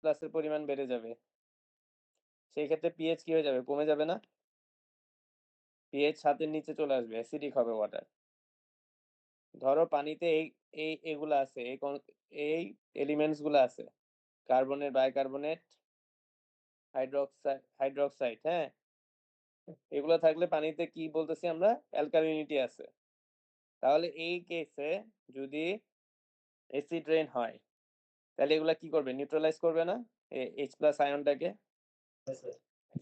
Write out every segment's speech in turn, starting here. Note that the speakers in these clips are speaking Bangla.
প্লাসের পরিমাণ বেড়ে যাবে। সেই ক্ষেত্রে পিএইচ কি হয়ে যাবে? কমে যাবে না? পিএইচ 7 এর নিচে চলে আসবে, অ্যাসিডিক হবে ওয়াটার। ধরো পানিতে এগুলা আছে, এই এলিমেন্টস গুলা আছে। কার্বনের বাইকার্বনেট, হাইড্রোক্সাইড, হ্যাঁ? এগুলা থাকলে পানিতে কি বলতেছি আমরা? অ্যালকালিনিটি আছে। তাহলে এই কেসে যদি অ্যাসিড রেইন হয়, তাহলে এগুলা কি করবে? নিউট্রালাইজ করবে না? H+ আয়নটাকে?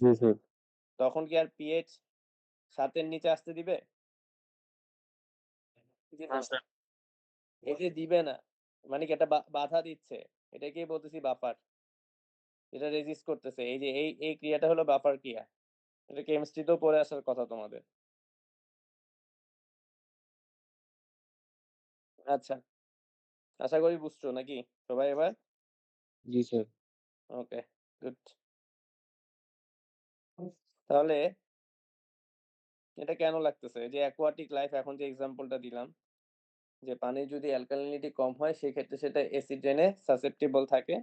জি, জি। তখন কি আর পিএইচ 7 এর নিচে আসতে দিবে? দিবে হ্যাঁ, না। স্যার। এই যে দিবে না, মানে কি একটা বাধা দিচ্ছে। এটাকেই বলতেছি বাফার। যেটা রেজিস্ট করতেছে। এই যে এই ক্রিয়াটা হলো বাফার ক্রিয়া। এটা কেমিস্ট্রিতেও পড়ে আসার কথা তোমাদের। আচ্ছা, আশা করি বুঝছো নাকি সবাই এবার? জি, স্যার। ওকে, গুড। তাহলে এটা কেন লাগতেছে? এই যে অ্যাকুয়াটিক লাইফ, এখন যে এক্সাম্পলটা দিলাম, যে পানির যদি অ্যালকালিনিটি কম হয় সেক্ষেত্রে সেটা অ্যাসিড রেনে সাসেপ্টেবল থাকে।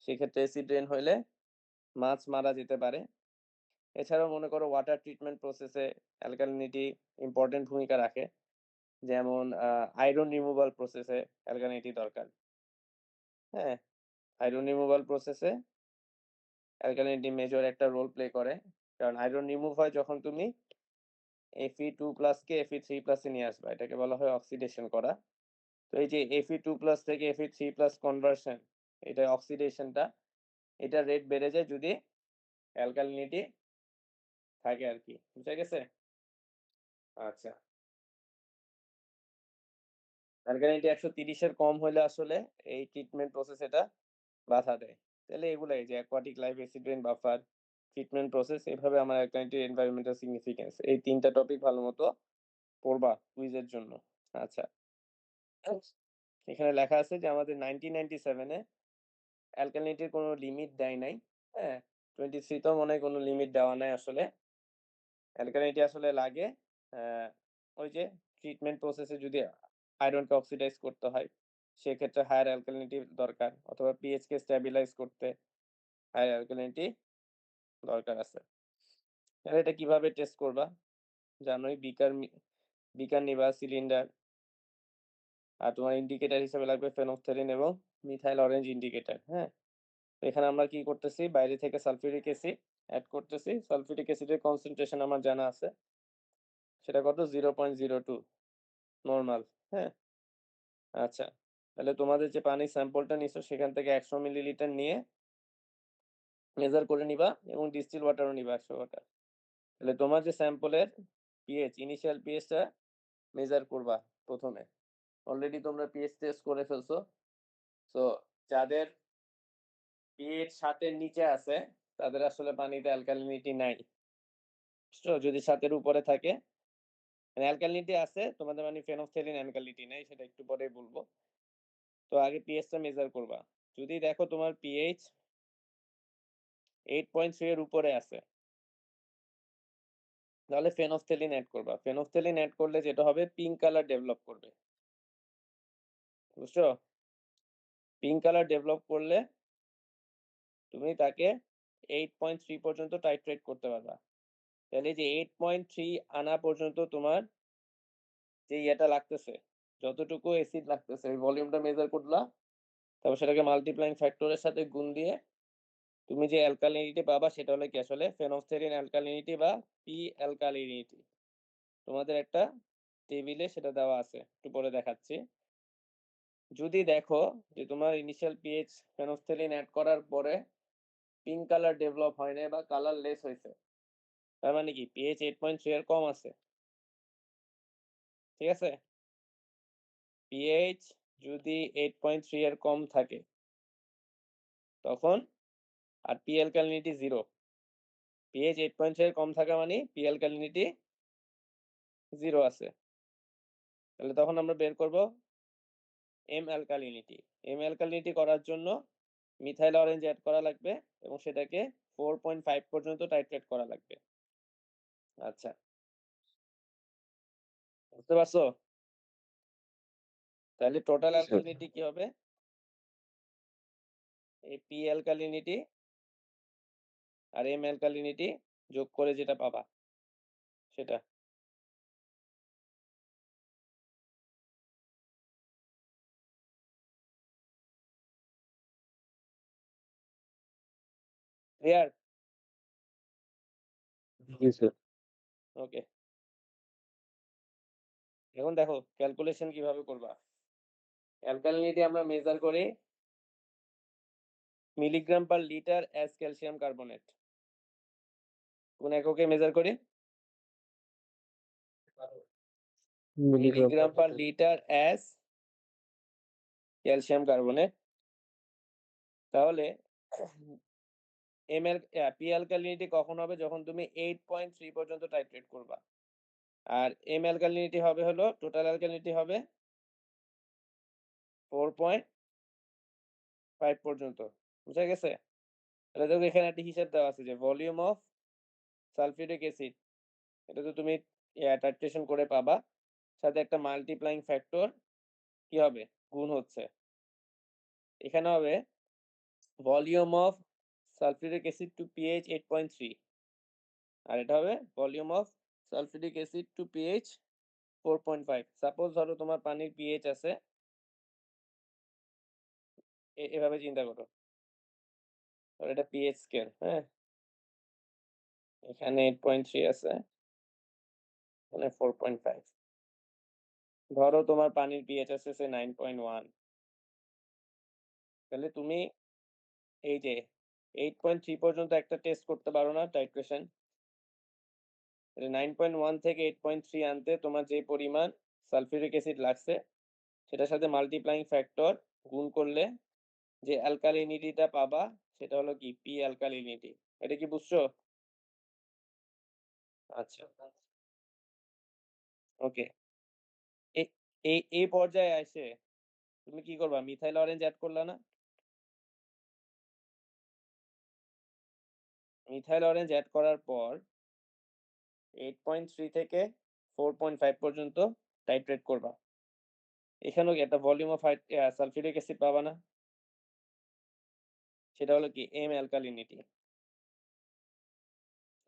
সেক্ষেত্রে অ্যাসিড রেন হইলে মাছ মারা যেতে পারে। এছাড়াও মনে করো ওয়াটার ট্রিটমেন্ট প্রসেসে অ্যালকালিনিটি ইম্পর্টেন্ট ভূমিকা রাখে। যেমন আয়রন রিমুভাল প্রসেসে অ্যালকালিনিটি দরকার। হ্যাঁ, আয়রন রিমুভাল প্রসেসে অ্যালকালিনিটি মেজর একটা রোল প্লে করে। কারণ আয়রন রিমুভ হয় যখন তুমি Fe2+ কে Fe3+ এ নিয়ে আসবা, এটাকে বলা হয় অক্সিডেশন করা। তো এই যে Fe2+ থেকে Fe3+ কনভার্সন, এটা অক্সিডেশনটা, এটা রেট বেড়ে যায় যদি অ্যালকালিনিটি থাকে আর কি। বুঝা গেছে? আচ্ছা, অ্যালকালিনিটি 130 এর কম হলে আসলে এই ট্রিটমেন্ট প্রসেস এটা বাধা দেয়। তাহলে এগুলাই যে aquatic life, acid rain, buffer, treatment process, এভাবে আমার অ্যালকালিনিটির এনভায়রনমেন্টাল সিগনিফিকেন্স, এই 3টা টপিক ভালো মতো পড়বা কুইজের জন্য। আচ্ছা, এখানে লেখা আছে যে আমাদের 1997 এ অ্যালকালিনিটির কোনো লিমিট দেয় নাই। হ্যাঁ, 23 তেও মনে হয় কোনো লিমিট দেওয়া নাই আসলে। অ্যালকালিনিটি আসলে লাগে ওই যে ট্রিটমেন্ট প্রসেসে যদি আয়রনকে অক্সিডাইজ করতে হয়, সেক্ষেত্রে হায়ার অ্যালকালিনিটি দরকার, অথবা পিএইচ কে স্ট্যাবিলাইজ করতে হায়ার অ্যালকালিনিটি দরকার আছে। তাহলে এটা কিভাবে টেস্ট করবা? জানোই, বিকার নিবা, সিলিন্ডার, আর তোমার ইন্ডিকেটর হিসেবে লাগবে ফেনফথেলিন এবং মিথাইল অরেঞ্জ ইন্ডিকেটর। হ্যাঁ, তো এখানে আমরা কি করতেছি? বাইরে থেকে সালফিউরিক অ্যাসিড অ্যাড করতেছি। সালফিউরিক অ্যাসিডের কনসেন্ট্রেশন আমার জানা আছে, সেটা কত? 0.02 নর্মাল। হ্যাঁ, আচ্ছা, তাহলে তোমাদের যে পানির স্যাম্পলটা নিছো সেখান থেকে 100 মিলিলিটার নিয়ে মেজার করে নিবা, এবং ডিস্টিল ওয়াটারও নিবা 100 ওয়াটার। তাহলে তোমার যে স্যাম্পলের পিএইচ, ইনিশিয়াল পিএইচটা মেজার করবা প্রথমে। অলরেডি তোমরা পিএইচ টেস্ট করে ফেলছো। তো যাদের পিএইচ 7 এর নিচে আছে তাদের আসলে পানিতে অ্যালকালিনিটি নাই। বুঝছো? যদি 7 এর উপরে থাকে, মানে অ্যালকালিনিটি আছে তোমাদের, মানে ফেনফথেলিন অ্যালকালিনিটি নাই, সেটা একটু পরেই বলবো। তো আগে পিএইচটা মেজার করবা। যদি দেখো তোমার পিএইচ 8.3 এর উপরে আছে, তাহলে ফেনফথেলিন অ্যাড করবা। ফেনফথেলিন অ্যাড করলে যেটা হবে, পিঙ্ক কালার ডেভেলপ করবে। বুঝছো? পিঙ্ক কালার ডেভেলপ করলে তুমি তাকে 8.3 পর্যন্ত টাইট্রেট করতে পারবা। তাহলে যে 8.3 আনা পর্যন্ত তোমার যে ইয়েটা লাগতেছে, যতটুকু অ্যাসিড লাগতেছে, ওই ভলিউমটা মেজার করলা। তারপর সেটাকে মাল্টিপ্লাইং ফ্যাক্টরের সাথে গুণ দিয়ে তুমি যে অ্যালকালিনিটি পাবা সেটা হলো কি আসলে ফেনফথেলিন অ্যালকালিনিটি বা পি অ্যালকালিনিটি। তোমাদের একটা টেবিলে সেটা দেওয়া আছে, একটু পরে দেখাচ্ছি। যদি দেখো যে তোমার ইনিশিয়াল পিএইচ ফেনফথেলিন অ্যাড করার পরে পিঙ্ক কালার ডেভেলপ হয় না বা কালার লেস হয়েছে, তার মানে কি পিএইচ 8.3 এর কম আছে। ঠিক আছে? পিএইচ যদি 8.3 এর কম থাকে তখন, আর পি অ্যালকালিনিটি 0, পিএইচ 8.3 এর কম থাকা মানে পি অ্যালকালিনিটি 0 আছে। তাহলে তখন আমরা বের করব এম অ্যালকালিনিটি। এম অ্যালকালিনিটি করার জন্য মিথাইল অরেঞ্জ অ্যাড করা লাগবে, এবং সেটাকে 4.5 পর্যন্ত টাইট্রেট করা লাগবে। আচ্ছা, বুঝতে পারছো? তাহলে টোটাল জি, স্যার। অ্যালকালিনিটি কি হবে? এই পি অ্যালকালিনিটি আর এম অ্যালকালিনিটি যোগ করে যেটা পাবা সেটা। ক্লিয়ার? জি স্যার। ওকে। এখন দেখো ক্যালকুলেশন কিভাবে করবা। অ্যালকালিনিটি আমরা মেজার করি milligram per litre as calcium carbonate. কোন এককে মেজার করি? Milligram milligram per litre as calcium carbonate. তাহলে পি অ্যালকালিনিটি কখন হবে? যখন তুমি 8.3 পর্যন্ত টাইট্রেট করবা। আর এম অ্যালকালিনিটি হবে হলো টোটাল অ্যালকালিনিটি হবে 4.5 পর্যন্ত। বুঝা গেছে? তাহলে দেখো এখানে একটা হিসাব দেওয়া আছে যে ভলিউম অফ সালফিউরিক অ্যাসিড, এটা তো তুমি টাইট্রেশন করে পাবা। সাথে একটা মাল্টিপ্লাইং ফ্যাক্টর কি হবে? গুণ হচ্ছে। এখানে হবে volume of sulphuric acid to pH 8.3, আর এটা হবে volume of sulphuric acid to pH 4.5। Suppose ধরো তোমার পানির পিএইচ আছে, এভাবে চিন্তা করো। ধরো এটা পিএইচ স্কেল, হ্যাঁ? এখানে 8.3 আছে, এখানে 4.5। ধরো তোমার পানির পিএইচ আছে 9.1। তাহলে তুমি এই যে 8.3 পর্যন্ত একটা টেস্ট করতে পারো না টাইট্রেশন? 9.1 থেকে 8.3 আনতে তোমার যে পরিমাণ সালফিউরিক অ্যাসিড লাগছে সেটার সাথে মাল্টিপ্লাইং ফ্যাক্টর গুণ করলে যে অ্যালকালিনিটিটা পাবা সেটা হলো কি পি অ্যালকালিনিটি। এটা কি বুঝছো? আচ্ছা, ওকে। এই পর্যায়ে এসে তুমি কি করবা? মিথাইল অরেঞ্জ অ্যাড করলা না? মিথাইল অরেঞ্জ অ্যাড করার পর 8.3 থেকে 4.5 পর্যন্ত টাইট্রেট করবা। এখানেও কি একটা ভলিউম অফ সালফিউরিক অ্যাসিড পাবা না? সেটা হলো কি এম অ্যালকালিনিটি।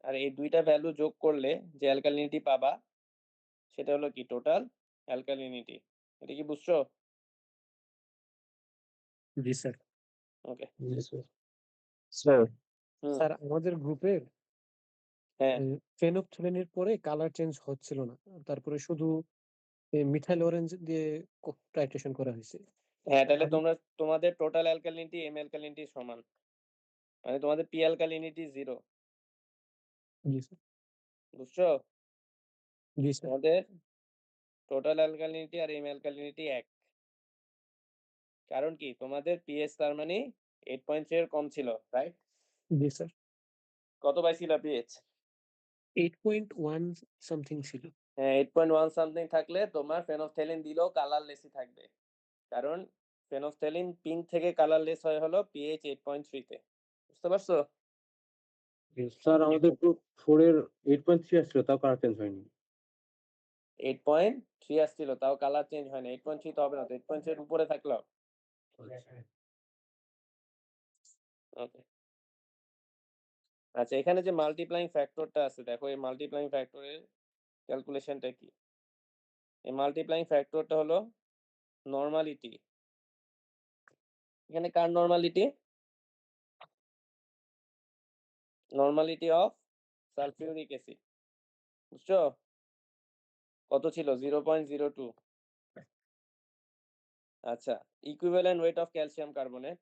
আর এই দুইটা ভ্যালু যোগ করলে যে অ্যালকালিনিটি পাবা সেটা হলো কি টোটাল অ্যালকালিনিটি। এটা কি বুঝছো? জি স্যার। ওকে। জি স্যার। স্যার, হুম। স্যার আমাদের গ্রুপের হ্যাঁ, ফেনোকথলিনের পরে কালার চেঞ্জ হচ্ছিল না। তারপরে শুধু মিথাইল অরেঞ্জ দিয়ে টাইট্রেশন করা হয়েছে। হ্যাঁ, তাহলে তোমাদের টোটাল অ্যালকালিনিটি এম অ্যালকালিনিটি সমান। মানে তোমাদের পি অ্যালকালিনিটি 0। জি স্যার। বুঝছো? জি স্যার। তোমাদের টোটাল অ্যালকালিনিটি আর এম অ্যালকালিনিটি 1। কারণ কি তোমাদের পিএইচ তার মানে 8.3 এর কম ছিল, রাইট? জি স্যার। কত পাইছিল পিএইচ? 8.1 সামথিং ছিল। হ্যাঁ, 8.1 সামথিং থাকলে তোমার ফেনফথেলিন দিলেও কালারলেসই থাকবে। কারণ ফেনফথেলিন পিঙ্ক থেকে কালারলেস হয় হলো পিএইচ 8.3 তে। বুঝতে পারছো? স্যার আমাদের গ্রুপ 4 এর 8.3 আসছিল, তাও কালার চেঞ্জ হয়নি। 8.3 আসছিল তাও কালার চেঞ্জ হয় না। 8.3 তো হবে না তো, 8.3 এর উপরে থাকলো। ওকে। আচ্ছা, এখানে যে মাল্টিপ্লাইং ফ্যাক্টরটা আছে দেখো, এই মাল্টিপ্লাইং ফ্যাক্টরের ক্যালকুলেশনটা কি? এই মাল্টিপ্লাইং ফ্যাক্টরটা হলো নরমালিটি। এখানে কার normality? Normality of sulphuric acid. বুঝছো? কত ছিল? 0.02। আচ্ছা, equivalent weight of calcium carbonate.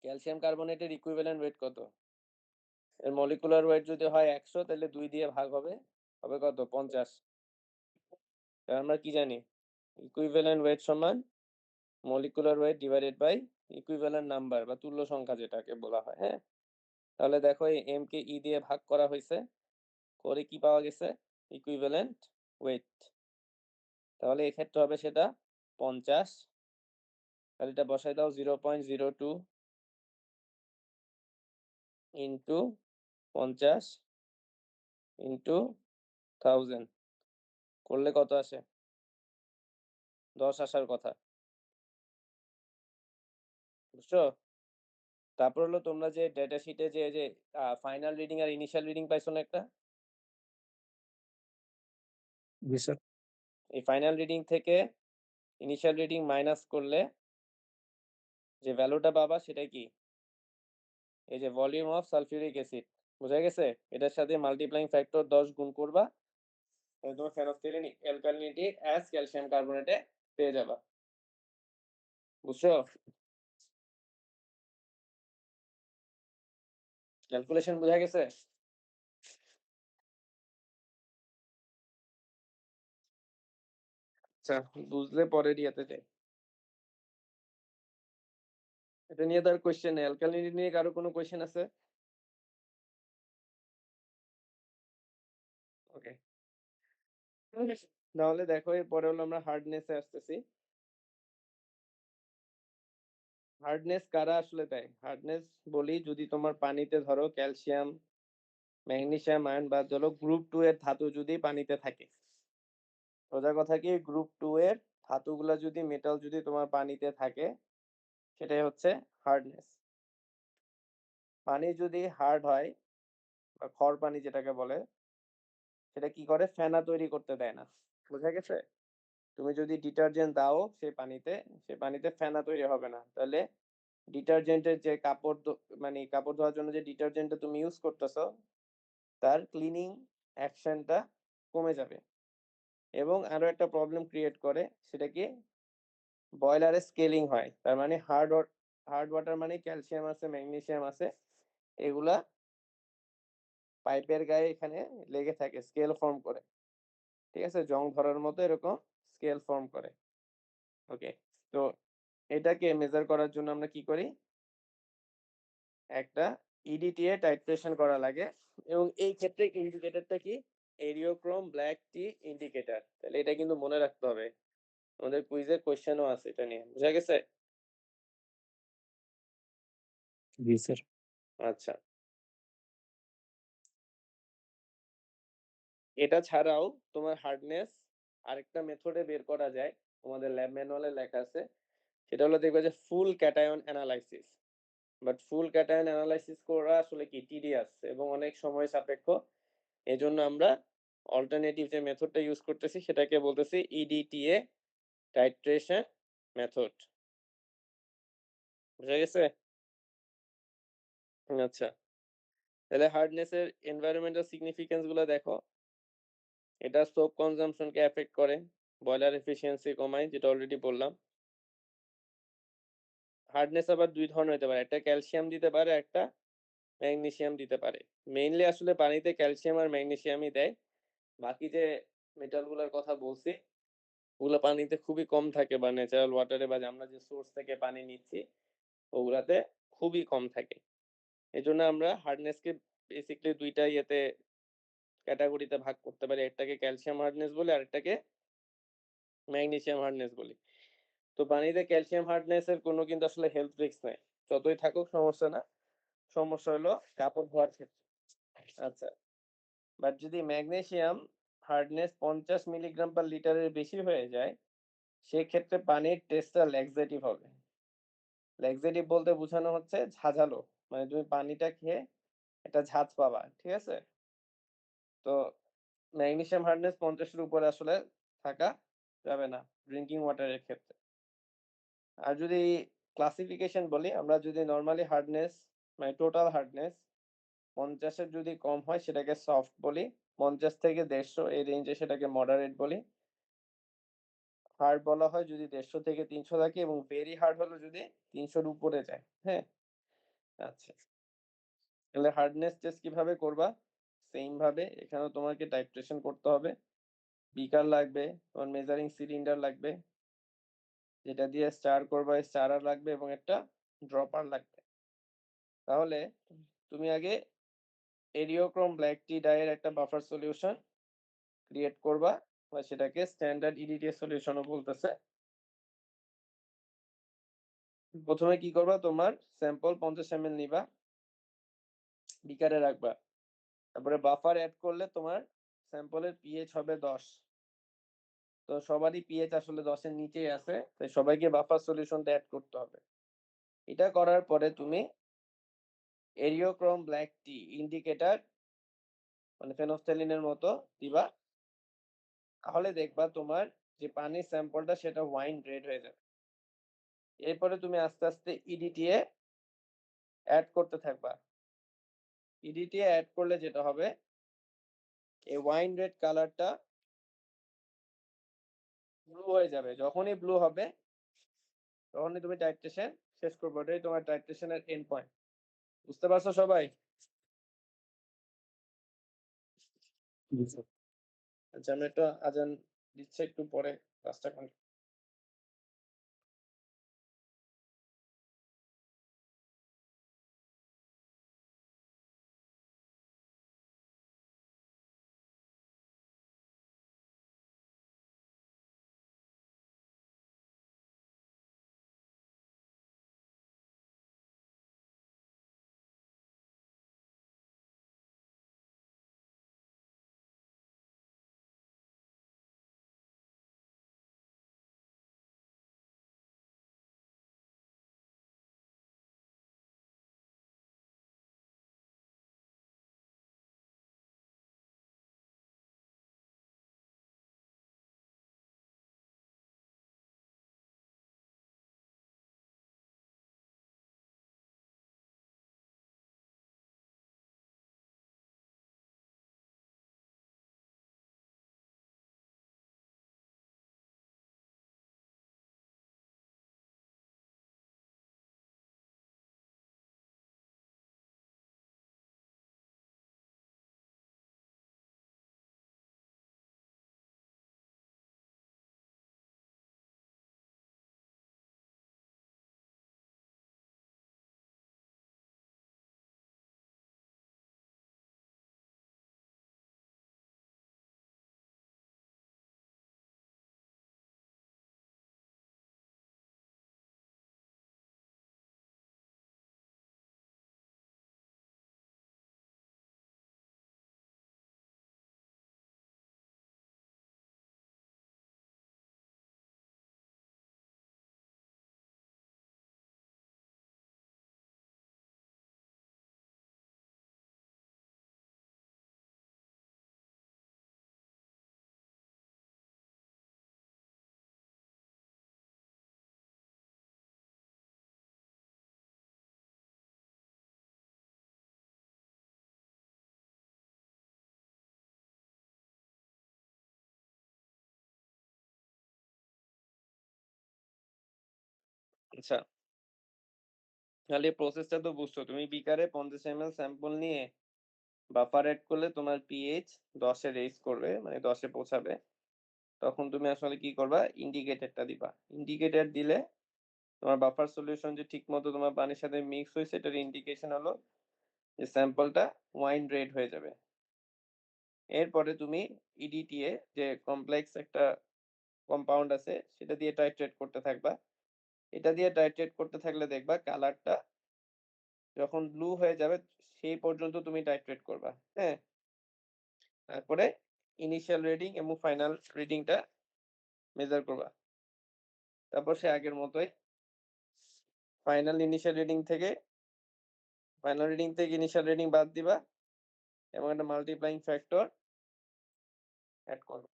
ক্যালসিয়াম কার্বনেটের ইকুইভ্যালেন্ট ওয়েট কত? এর মলিকুলার ওয়েট যদি হয় 100 তাহলে 2 দিয়ে ভাগ হবে, হবে কত? 50। তাহলে আমরা কি জানি? ইকুইভ্যালেন্ট ওয়েট সমান molecular weight divided by equivalent number বা তুল্য সংখ্যা যেটাকে বলা হয়, হ্যাঁ? তাহলে দেখো এই এম কে ই দিয়ে ভাগ করা হয়েছে, করে কি পাওয়া গেছে? Equivalent wait. তাহলে এক্ষেত্রে হবে সেটা 50। তাহলে এটা বসাই দাও 0.02 ইন্টু 50 ইন্টু 1000 করলে কত আসে? 10 আসার কথা। বুঝছো? তারপর হলো তোমরা যে ডেটা শিটে যে ফাইনাল রিডিং আর ইনিশিয়াল রিডিং পাইছো না একটা? জি স্যার। এই ফাইনাল রিডিং থেকে ইনিশিয়াল রিডিং মাইনাস করলে যে ভ্যালুটা পাবা সেটা কি? এই যে ভলিউম অফ সালফিউরিক অ্যাসিড। বোঝা গেছে? এটার সাথে মাল্টিপ্লাইং ফ্যাক্টর 10 গুণ করবা, তোমার ফেনফথেলিন অ্যালকালিনিটি অ্যাজ ক্যালসিয়াম কার্বনেটে পেয়ে যাবা। বুঝছো? ক্যালকুলেশন বোঝা গেছে? আচ্ছা, বুঝলে পরের ইয়েতে যাই। এটা নিয়ে তো আর কোয়েশ্চেন নেই। অ্যালকালিনিটি নিয়ে কারো কোনো কোয়েশ্চেন আছে? ওকে। তাহলে দেখো এরপরে হলো আমরা হার্ডনেসে আসতেছি। হার্ডনেস কারা আসলে দেয়? হার্ডনেস বলি যদি তোমার পানিতে ধরো ক্যালসিয়াম, ম্যাগনেসিয়াম আয়ন বা ধরো গ্রুপ 2 এর ধাতু যদি পানিতে থাকে। সোজা কথা কি, গ্রুপ 2 এর ধাতুগুলা যদি মেটাল যদি তোমার পানিতে থাকে সেটাই হচ্ছে হার্ডনেস। পানি যদি হার্ড হয় বা খড় পানি যেটাকে বলে, সেটা কি করে? ফেনা তৈরি করতে দেয় না। বোঝা গেছে? তুমি যদি ডিটারজেন্ট দাও সে পানিতে ফেনা তৈরি হবে না। তাহলে ডিটারজেন্টের যে মানে কাপড় ধোয়ার জন্য যে ডিটারজেন্টটা তুমি ইউজ করতেছো তার ক্লিনিং অ্যাকশনটা কমে যাবে। এবং আরো একটা প্রবলেম ক্রিয়েট করে, সেটা কি? বয়লারে স্কেলিং হয়। তার মানে হার্ড ওয়াটার মানে ক্যালসিয়াম আছে, ম্যাগনেসিয়াম আছে, এগুলা পাইপের গায়ে এখানে লেগে থাকে, স্কেল ফর্ম করে। ঠিক আছে? জং ধরার মতো এরকম স্কেল ফর্ম করে। ওকে। তো এটাকে মেজার করার জন্য আমরা কি করি? একটা ইডিটিএ টাইট্রেশন করা লাগে। এবং এই ক্ষেত্রে ইন্ডিকেটরটা কি? এরিওক্রোম ব্ল্যাক টি ইন্ডিকেটর। তাহলে এটা কিন্তু মনে রাখতে হবে, আমাদের কুইজের কোশ্চেনও আছে এটা নিয়ে। বুঝা গেছে? জি স্যার। আচ্ছা, এটা ছাড়াও তোমার হার্ডনেস আরেকটা মেথডে বের করা যায়, তোমাদের ল্যাব ম্যানুয়ালে লেখা আছে। সেটা হলো দেখবে যে full cation analysis. But full cation analysis করা আসলে কি টিডিয়াস এবং অনেক সময় সাপেক্ষ। এজন্য আমরা অল্টারনেটিভ যে মেথডটা ইউজ করতেছি সেটাকে বলতেছি ইডিটিএ টাইট্রেশন মেথড। বুঝা গেছে? আচ্ছা, তাহলে হার্ডনেসের এনভায়রনমেন্টাল সিগনিফিকেন্স গুলো দেখো। এটা সোপ কনজাম্পশনকে এফেক্ট করে, বয়লার এফিসিয়েন্সি কমায়, যেটা অলরেডি বললাম। হার্ডনেস আবার দুই ধরনের হতে পারে, একটা ক্যালসিয়াম দিতে পারে, একটা ম্যাগনেসিয়াম দিতে পারে। মেইনলি আসলে পানিতে ক্যালসিয়াম আর ম্যাগনেসিয়ামই দেয়। বাকি যে মেটাল গুলোর কথা বলছি ওগুলো পানিতে খুবই কম থাকে, বা ন্যাচারাল ওয়াটারে বা আমরা যে সোর্স থেকে পানি নিচ্ছি ওগুলাতে খুবই কম থাকে। এই জন্য আমরা হার্ডনেসকে বেসিকলি দুইটা ইয়েতে ক্যাটাগরিতে ভাগ করতে পারি, একটাকে ক্যালসিয়াম হার্ডনেস বলে আর একটাকে ম্যাগনেসিয়াম হার্ডনেস বলি। তো পানিতে ক্যালসিয়াম হার্ডনেস এর কোনো কিন্তু আসলে হেলথ রিস্ক নাই, যতই থাকুক সমস্যা না। সমস্যা হলো কাপড় ধোয়ার ক্ষেত্রে। আচ্ছা, বাট যদি ম্যাগনেসিয়াম হার্ডনেস 50 মিলিগ্রাম পার লিটারের বেশি হয়ে যায় সেক্ষেত্রে পানির টেস্টটা ল্যাক্সেটিভ হবে। ল্যাক্সেটিভ বলতে বোঝানো হচ্ছে ঝাঁঝালো, মানে তুমি পানিটা খেয়ে একটা ঝাঁঝ পাবা। ঠিক আছে? তো ম্যাগনেসিয়াম হার্ডনেস 50-এর উপরে আসলে থাকা যাবে না ড্রিঙ্কিং ওয়াটারের ক্ষেত্রে। আর যদি ক্লাসিফিকেশন বলি, আমরা যদি নর্মালি হার্ডনেস মানে টোটাল হার্ডনেস 50-এর যদি কম হয় সেটাকে সফট বলি, 50 থেকে 150 এই রেঞ্জে সেটাকে মডারেট বলি। হার্ড বলা হয় যদি 150 থেকে 300 থাকে, এবং ভেরি হার্ড হলো যদি 300-র উপরে যায়। হ্যাঁ। আচ্ছা, তাহলে হার্ডনেস টেস্ট কিভাবে করবা? সেম ভাবে এখানেও তোমাকে টাইট্রেশন করতে হবে। বিকার লাগবে, তোমার মেজারিং সিলিন্ডার লাগবে, যেটা দিয়ে স্টার করবা, স্টারার লাগবে, এবং একটা ড্রপার লাগবে। তাহলে তুমি আগে এরিওক্রোম ব্ল্যাক টি ডাইয়ের একটা বাফার সলিউশন ক্রিয়েট করবা, বা সেটাকে স্ট্যান্ডার্ড ইডিটিএ সলিউশনও বলতেছে। প্রথমে কি করবা, তোমার স্যাম্পল 50 ml নিবা, বিকারে রাখবা। তারপরে বাফার অ্যাড করলে তোমার স্যাম্পলের পিএইচ হবে 10। তো সবারই পিএইচ আসলে 10-এর নিচেই আছে, তাই সবাইকে বাফার সলিউশনটা অ্যাড করতে হবে। এটা করার পরে তুমি এরিওক্রোম ব্ল্যাক টি ইন্ডিকেটর মানে ফেনফথ্যালিনের মতো দিবা। তাহলে দেখবা তোমার যে পানির স্যাম্পলটা সেটা ওয়াইন রেড হয়ে যাবে। এরপরে তুমি আস্তে আস্তে ইডিটিএ অ্যাড করতে থাকবা। ইডিটিএ অ্যাড করলে যেটা হবে, এই ওয়াইন রেড কালারটা ব্লু হয়ে যাবে। যখনই ব্লু হবে তখনই তুমি টাইট্রেশন শেষ করবে। ওটাই তোমার টাইট্রেশনের এন্ড পয়েন্ট। বুঝতে পারছো সবাই? জি স্যার। আচ্ছা, আমি একটু আজান দিচ্ছে, একটু পরে কাজটা করি। আচ্ছা, তাহলে প্রসেসটা তো বুঝছো। তুমি বিকারে 50 ml স্যাম্পল নিয়ে বাফার অ্যাড করলে তোমার পিএইচ 10 এ রেইজ করবে, মানে 10 এ পৌঁছাবে। তখন তুমি আসলে কি করবা, ইন্ডিকেটরটা দিবা। ইন্ডিকেটর দিলে তোমার বাফার সলিউশন যে ঠিক মতো তোমার পানির সাথে মিক্স হয়েছে, এটার ইন্ডিকেশন হলো যে স্যাম্পলটা ওয়াইন রেড হয়ে যাবে। এরপরে তুমি ইডিটিএ যে কমপ্লেক্স একটা কম্পাউন্ড আছে সেটা দিয়ে টাইট্রেট করতে থাকবা। এটা দিয়ে টাইট্রেট করতে থাকলে দেখবা কালারটা যখন ব্লু হয়ে যাবে সেই পর্যন্ত তুমি টাইট্রেট করবা। হ্যাঁ, তারপরে ইনিশিয়াল রিডিং এবং ফাইনাল রিডিংটা মেজার করবা। তারপর সে আগের মতোই ইনিশিয়াল রিডিং থেকে ইনিশিয়াল রিডিং বাদ দিবা এবং একটা মাল্টিপ্লাইং ফ্যাক্টর অ্যাড করবে।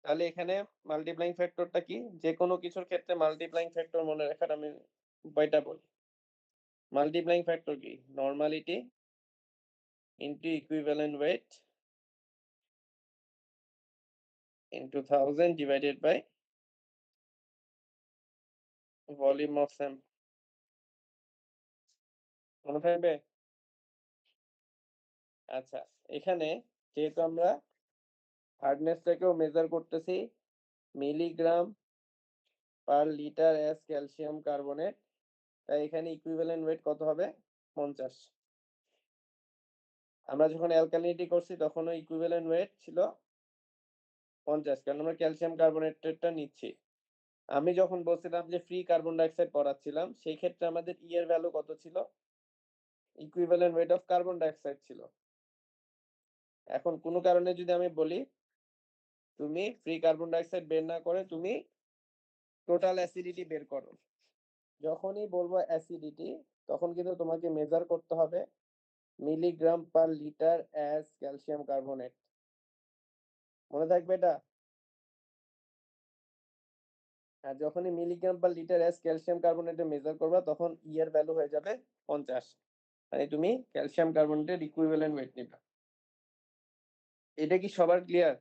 তাহলে এখানে মাল্টিপ্লাইং ফ্যাক্টরটা কি, যে কোনো কিছুর ক্ষেত্রে মাল্টিপ্লাইং ফ্যাক্টর মনে রাখার আমি উপায়টা বলি। মাল্টিপ্লাইং ফ্যাক্টর কি, normality into equivalent weight into 1000 divided by volume of sample. মনে থাকবে? আচ্ছা, এখানে যেহেতু আমরা হার্ডনেসটাকেও মেজার করতেছি milligram per litre as calcium carbonate, তাই এখানে ইকুইভ্যালেন্ট ওয়েট কত হবে, 50। আমরা যখন অ্যালকালিনিটি করছি তখনও ইকুইভ্যালেন্ট ওয়েট ছিল 50, কারণ আমরা ক্যালসিয়াম কার্বনেটেরটা নিচ্ছি। আমি যখন বলছিলাম যে ফ্রি কার্বন ডাইঅক্সাইড পড়াচ্ছিলাম সেই ক্ষেত্রে আমাদের ই এর ভ্যালু কত ছিল, equivalent weight of carbon dioxide ছিল। এখন কোনো কারণে যদি আমি বলি তুমি ফ্রি কার্বন ডাইঅক্সাইড বের না করে তুমি টোটাল অ্যাসিডিটি বের করো, যখনই বলবো অ্যাসিডিটি তখন কিন্তু তোমাকে মেজার করতে হবে milligram per litre as calcium carbonate. মনে থাকবে এটা? আর যখনই milligram per litre as calcium কার্বনেটে মেজার করবা তখন এর ভ্যালু হয়ে যাবে 50। মানে তুমি ক্যালসিয়াম কার্বনেটের ইকুইভ্যালেন্ট ওয়েট নিবা। এটা কি সবার ক্লিয়ার?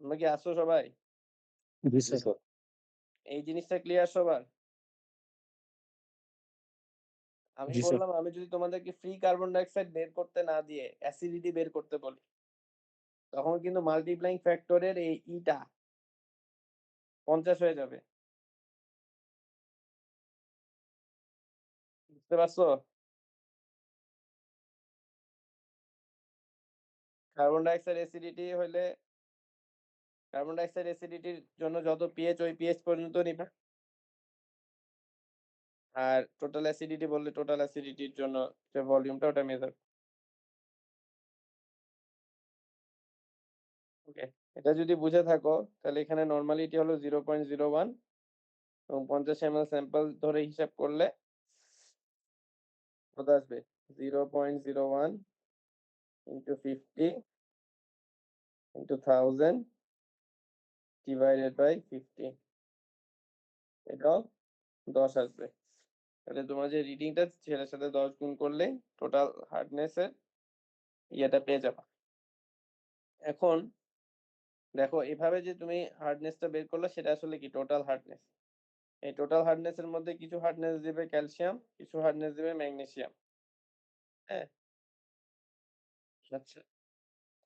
তোমরা কি আসো সবাই? জি জি স্যার। স্যার। এই জিনিসটা ক্লিয়ার সবার? আমি জি স্যার। বললাম আমি যদি তোমাদেরকে ফ্রি কার্বন ডাইঅক্সাইড বের করতে না দিয়ে অ্যাসিডিটি বের করতে বলি তখন কিন্তু মাল্টিপ্লাইং ফ্যাক্টরের এই ইটা 50 হয়ে যাবে। বুঝতে পারছো? কার্বন ডাইঅক্সাইড অ্যাসিডিটির জন্য যত পিএইচ ওই পিএইচ পর্যন্ত নিবা। আর টোটাল অ্যাসিডিটি বললে টোটাল অ্যাসিডিটির জন্য যে ভলিউমটা ওটা মেজার। ওকে, এটা যদি বুঝে থাকো তাহলে এখানে নর্মালিটি হলো 0.01 এবং 50 ml স্যাম্পল ধরে হিসাব করলে কত আসবে? 0.01 into 50 into 1000 divided by 50, এটাও 10 আসবে। তাহলে তোমার যে রিডিংটা সেটার সাথে 10 গুণ করলে টোটাল হার্ডনেস এর ইয়েটা পেয়ে যাবা। এখন দেখো এভাবে যে তুমি হার্ডনেসটা বের করলে সেটা আসলে কি টোটাল হার্ডনেস। এই টোটাল হার্ডনেস এর মধ্যে কিছু হার্ডনেস দিবে ক্যালসিয়াম, কিছু হার্ডনেস দিবে ম্যাগনেসিয়াম। হ্যাঁ, আচ্ছা,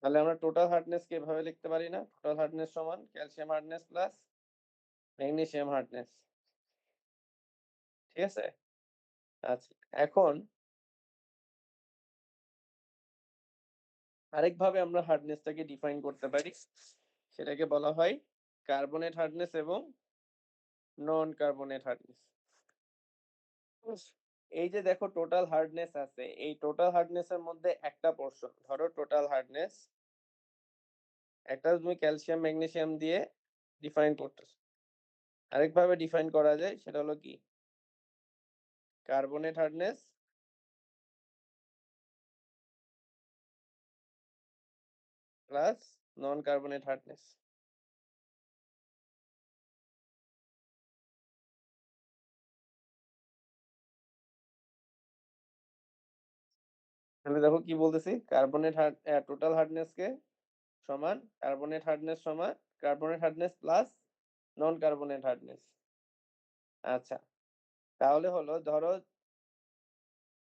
তাহলে আমরা টোটাল হার্ডনেস কে এভাবে লিখতে পারি না? টোটাল হার্ডনেস সমান calcium hardness plus magnesium hardness. ঠিক আছে? আচ্ছা, এখন আরেকভাবে আমরা হার্ডনেসটাকে ডিফাইন করতে পারি, সেটাকে বলা হয় কার্বনেট হার্ডনেস এবং নন কার্বনেট হার্ডনেস। এই যে দেখো টোটাল হার্ডনেস আছে, এই টোটাল হার্ডনেস এর মধ্যে একটা পোর্শন ধরো টোটাল হার্ডনেস একটা তুমি ক্যালসিয়াম ম্যাগনেসিয়াম দিয়ে ডিফাইন করতেছো। আরেকভাবে ডিফাইন করা যায়, সেটা হলো কি কার্বনেট হার্ডনেস প্লাস নন কার্বনেট হার্ডনেস। তাহলে দেখো কি বলতেছি, টোটাল হার্ডনেস কে সমান কার্বনেট হার্ডনেস প্লাস নন কার্বনেট হার্ডনেস। আচ্ছা, তাহলে হলো ধরো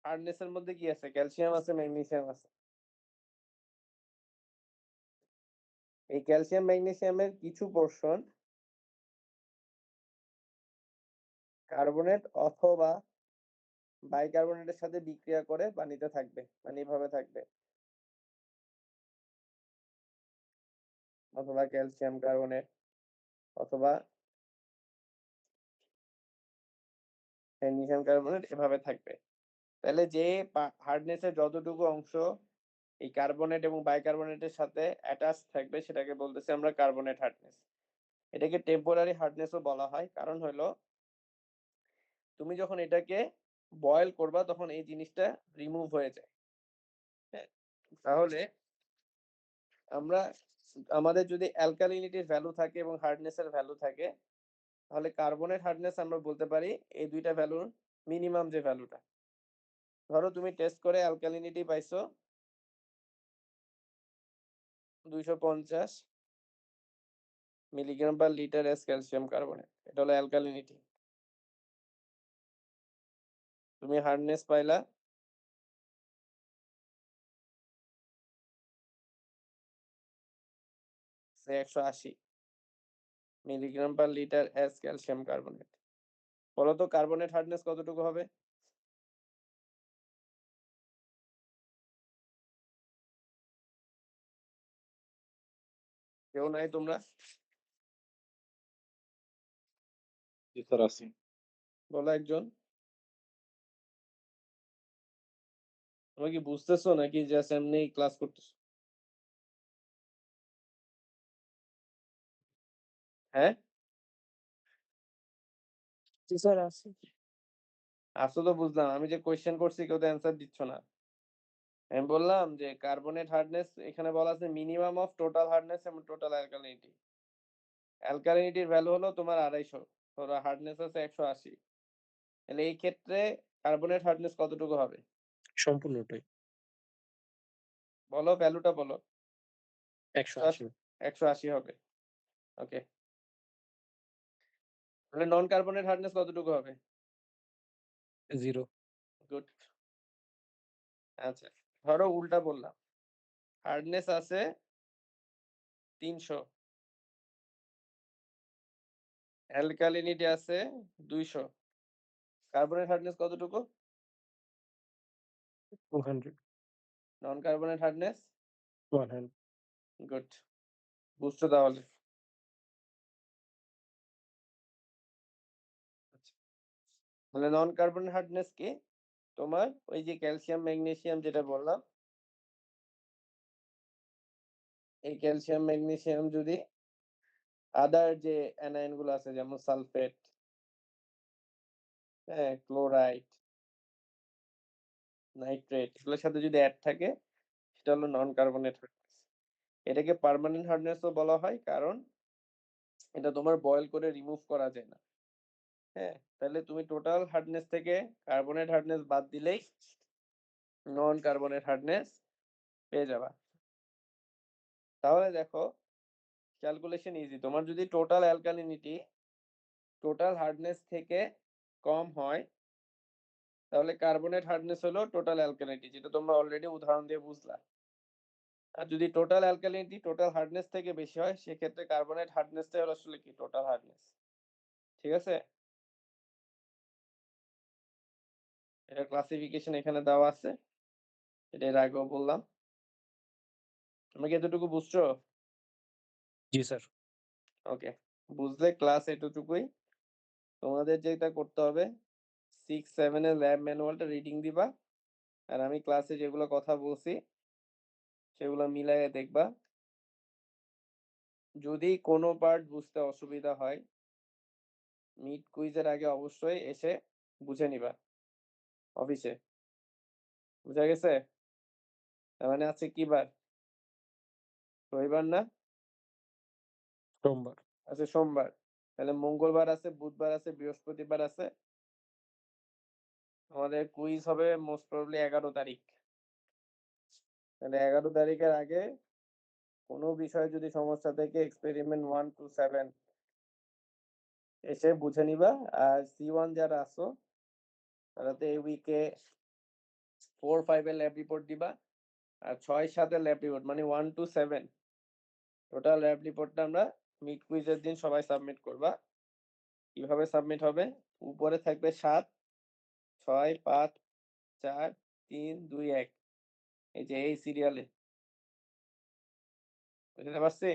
হার্ডনেস এর মধ্যে কি আছে? ক্যালসিয়াম আছে, ম্যাগনেসিয়াম আছে। এই ক্যালসিয়াম ম্যাগনেসিয়ামের কিছু পোর্শন কার্বনেট অথবা বাইকার্বনেটের সাথে বিক্রিয়া করে পানিতে থাকবে, মানে এইভাবে থাকবে, অথবা ক্যালসিয়াম কার্বনেট অথবা ম্যাগনেসিয়াম কার্বনেট এভাবে থাকবে। তাহলে যে হার্ডনেস এর যতটুকু অংশ এই কার্বনেট এবং বাইকার্বনেটের সাথে অ্যাটাচ থাকবে সেটাকে বলতেছি আমরা কার্বনেট হার্ডনেস। এটাকে টেম্পোরারি হার্ডনেসও বলা হয়, কারণ হলো তুমি যখন এটাকে বয়েল করবা তখন এই জিনিসটা রিমুভ হয়ে যায়। হ্যাঁ, তাহলে আমরা আমাদের যদি অ্যালকালিনিটির ভ্যালু থাকে এবং হার্ডনেস এর ভ্যালু থাকে তাহলে কার্বনেট হার্ডনেস আমরা বলতে পারি এই দুইটা ভ্যালুর মিনিমাম যে ভ্যালুটা। ধরো তুমি টেস্ট করে অ্যালকালিনিটি পাইছো 250 milligram per litre S calcium carbonate, এটা হলো অ্যালকালিনিটি। তুমি হার্ডনেস পাইলা 180 milligram per litre S calcium carbonate. বলো তো কার্বনেট হার্ডনেস কতটুকু হবে? কেউ নাই তোমরা? জি স্যার আছি। বলো একজন। তোমরা কি বুঝতেছো নাকি জাস্ট এমনি ক্লাস করতেছো? হ্যাঁ? জি স্যার আছে। আছো তো বুঝলাম। আমি যে কোয়েশ্চেন করছি কেউ তো অ্যান্সার দিচ্ছ না। আমি বললাম যে কার্বনেট হার্ডনেস এখানে বলা আছে মিনিমাম অফ টোটাল হার্ডনেস এবং টোটাল অ্যালকালিনিটি। অ্যালকালিনিটির ভ্যালু হলো তোমার 250। ধরো হার্ডনেস আছে 180। তাহলে এই ক্ষেত্রে কার্বনেট হার্ডনেস কতটুকু হবে? সম্পূর্ণটাই। বলো ভ্যালুটা বলো। 180 180 হবে। ওকে। তাহলে নন কার্বনেট হার্ডনেস কতটুকু হবে? 0 গুড। আচ্ছা। ধরো উল্টা বললাম। হার্ডনেস আছে 300। অ্যালকালিনিটি আছে 200। কার্বনেট হার্ডনেস কতটুকু? 200 নন কার্বনেট হার্ডনেস? 100 গুড। বুঝছো তাহলে? আচ্ছা। তাহলে নন কার্বনেট হার্ডনেস কি? তোমার ওই যে ক্যালসিয়াম ম্যাগনেসিয়াম যেটা বললাম, এই ক্যালসিয়াম ম্যাগনেসিয়াম যদি আদার যে অ্যানায়ন গুলো আছে যেমন সালফেট, হ্যাঁ, ক্লোরাইড, নাইট্রেট এগুলোর সাথে যদি অ্যাড থাকে সেটা হলো নন কার্বনেট হার্ডনেস। এটাকে পার্মানেন্ট হার্ডনেসও বলা হয় কারণ এটা তোমার বয়েল করে রিমুভ করা যায় না। হ্যাঁ, তাহলে তুমি টোটাল হার্ডনেস থেকে কার্বনেট হার্ডনেস বাদ দিলেই নন কার্বনেট হার্ডনেস পেয়ে যাবা। তাহলে দেখো ক্যালকুলেশন ইজি। তোমার যদি টোটাল অ্যালকালিনিটি টোটাল হার্ডনেস থেকে কম হয় তাহলে কার্বনেট হার্ডনেস হলো টোটাল অ্যালকালিনিটি, যেটা তোমরা অলরেডি উদাহরণ দিয়ে বুঝলা। আর যদি টোটাল অ্যালকালিনিটি টোটাল হার্ডনেস থেকে বেশি হয় সেক্ষেত্রে কার্বনেট হার্ডনেসটাই হলো আসলে কি টোটাল হার্ডনেস। ঠিক আছে? এটা ক্লাসিফিকেশন এখানে দেওয়া আছে, এটা এর আগেও বললাম। তোমরা কি এতটুকু বুঝছো? জি স্যার। ওকে। বুঝলে ক্লাস এতটুকুই। তোমাদের যেটা করতে হবে 6-7 এর ল্যাব ম্যানুয়ালটা রিডিং দিবা আর আমি ক্লাসে যেগুলো কথা বলছি সেগুলো মিলায়ে দেখবা। যদি কোনো পার্ট বুঝতে অসুবিধা হয় মিড কুইজের আগে অবশ্যই এসে বুঝে নিবা অফিসে। বুঝা গেছে? তার মানে আছে কি বার? রবিবার না? সোমবার। আছে সোমবার। তাহলে মঙ্গলবার আছে, বুধবার আছে, বৃহস্পতিবার আছে। আমাদের কুইজ হবে মোস্ট প্রবাবলি 11 তারিখ। তাহলে 11 তারিখের আগে কোনো বিষয়ে যদি সমস্যা থাকে এক্সপেরিমেন্ট 1-7 এসে বুঝে নিবা। আর C1 যারা আছো তারা তো এই উইকে 4-5 এর ল্যাব রিপোর্ট দিবা। আর 6-7 এর ল্যাব রিপোর্ট মানে 1-7 টোটাল ল্যাব রিপোর্টটা আমরা মিড কুইজের দিন সবাই সাবমিট করবা। কিভাবে সাবমিট হবে? উপরে থাকবে 7, 6, 5, 4, 3, 2, 1 এই যে এই সিরিয়ালে। বুঝতে পারছি?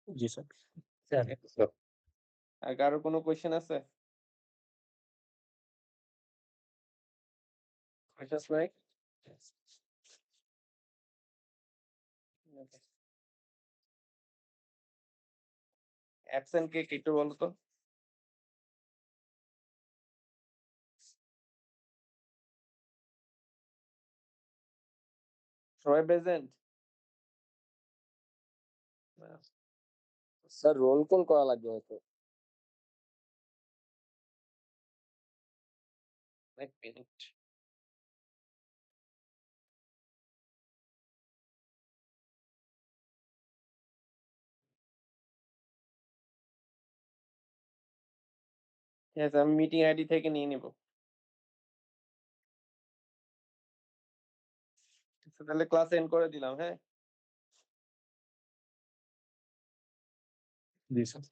জি স্যার। স্যার আর কারো কোনো কোয়েশ্চেন আছে? কোয়েশ্চেন নাই? অ্যাবসেন্ট কে একটু বলো তো? সবাই প্রেজেন্ট? স্যার রোল কল করা লাগবে হয়তো। এক মিনিট। ঠিক আছে, আমি মিটিং আইডি থেকে নিয়ে নিব। তাহলে ক্লাস এন্ড করে দিলাম, হ্যাঁ? জি স্যার।